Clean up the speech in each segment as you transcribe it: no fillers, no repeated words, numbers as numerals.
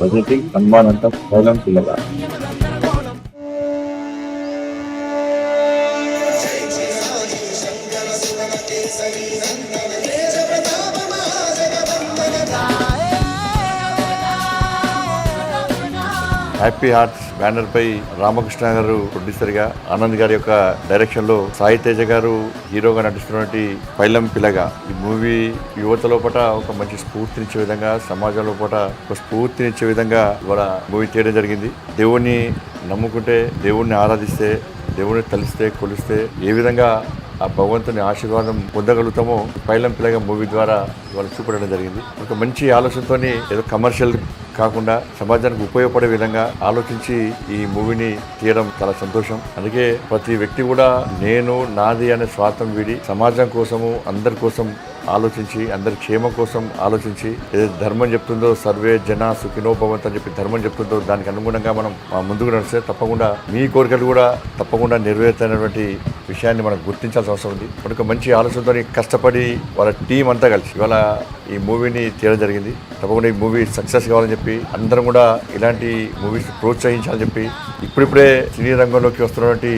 Presenting హనుమానంతం పైలం పిల్లగా. Happy hearts banner పై రామకృష్ణ గారు producer గా, ఆనంద్ గారి యొక్క డైరెక్షన్ లో సాయి తేజ గారు హీరోగా నటిస్తున్నటువంటి పైలం పిల్లగా. ఈ మూవీ యువత లోపల ఒక మంచి స్ఫూర్తినిచ్చే విధంగా, సమాజం లోపల ఒక స్ఫూర్తినిచ్చే విధంగా ఇవాళ మూవీ తీయడం జరిగింది. దేవుణ్ణి నమ్ముకుంటే, దేవుణ్ణి ఆరాధిస్తే, దేవుణ్ణి తలిస్తే, కొలిస్తే ఏ విధంగా ఆ భగవంతుని ఆశీర్వాదం పొందగలుగుతామో పైలం పిల్లగా మూవీ ద్వారా వాళ్ళు చూపడం జరిగింది. ఒక మంచి ఆలోచనతో, ఏదో కమర్షియల్ కాకుండా సమాజానికి ఉపయోగపడే విధంగా ఆలోచించి ఈ మూవీని తీయడం చాలా సంతోషం. అందుకే ప్రతి వ్యక్తి కూడా నేను నాది అనే స్వార్థం వీడి సమాజం కోసము, అందరి కోసం ఆలోచించి, అందరి క్షేమం కోసం ఆలోచించి, ఏదైతే ధర్మం చెప్తుందో సర్వే జన సుఖినో భవంతు అని చెప్పి ధర్మం చెప్తుందో దానికి అనుగుణంగా మనం ముందుకు నడిస్తే తప్పకుండా మీ కోరికలు కూడా తప్పకుండా నెరవేరుతున్నటువంటి విషయాన్ని మనం గుర్తించాల్సిన అవసరం ఉంది. మనకు మంచి ఆలోచనతో కష్టపడి వాళ్ళ టీం అంతా కలిసి ఇవాళ ఈ మూవీని తీయడం జరిగింది. తప్పకుండా ఈ మూవీ సక్సెస్ కావాలని చెప్పి అందరం కూడా ఇలాంటి మూవీస్ ప్రోత్సహించాలని చెప్పి ఇప్పుడిప్పుడే సినీ రంగంలోకి వస్తున్నటువంటి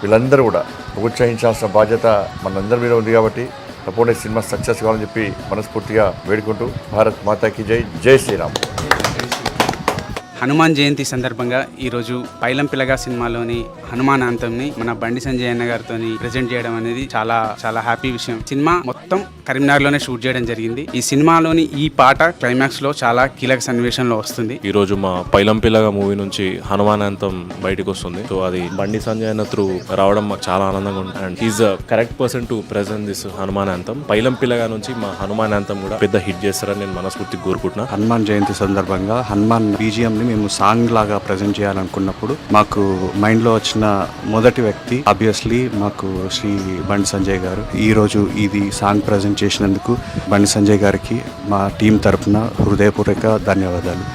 వీళ్ళందరూ కూడా ప్రోత్సహించాల్సిన బాధ్యత మనందరి మీద ఉంది. కాబట్టి తప్పకుండా సినిమా సక్సెస్ కావాలని చెప్పి మనస్ఫూర్తిగా వేడుకుంటూ భారత్ మాతాకి జై, జై శ్రీరామ్. హనుమాన్ జయంతి సందర్భంగా ఈరోజు పైలం పిల్లగా సినిమాలోని హనుమాన్ అంతంని మన బండి సంజయ్ అన్న గారితో ప్రెజెంట్ చేయడం అనేది చాలా చాలా హ్యాపీ విషయం. సినిమా మొత్తం కరీంనగర్లోనే షూట్ చేయడం జరిగింది. ఈ సినిమాలోని ఈ పాట క్లైమాక్స్ లో చాలా కీలక సన్నివేశంలో వస్తుంది. ఈ రోజు మా పైలం పిల్లగా మూవీ నుంచి హనుమాన్ అంతం బయటకు వస్తుంది. సో అది బండి సంజయ్ అన్న త్రూ రావడం మాకు చాలా ఆనందంగా ఉంది. And is correct person to present this Hanuman అంతం. పైలం పిల్లగా నుంచి మా హనుమాన్ అంతం కూడా పెద్ద హిట్ చేస్తారని నేను మనస్ఫూర్తిగా కోరుకుంటున్నా. హనుమాన్ జయంతి సందర్భంగా హనుమాన్ బీజిఎం మేము సాంగ్ లాగా ప్రజెంట్ చేయాలనుకున్నప్పుడు మాకు మైండ్ లో వచ్చిన మొదటి వ్యక్తి ఆబ్వియస్లీ మాకు శ్రీ బండి సంజయ్ గారు. ఈ రోజు ఇది సాంగ్ ప్రజెంట్ చేసినందుకు బండి సంజయ్ గారికి మా టీం తరపున హృదయపూర్వక ధన్యవాదాలు.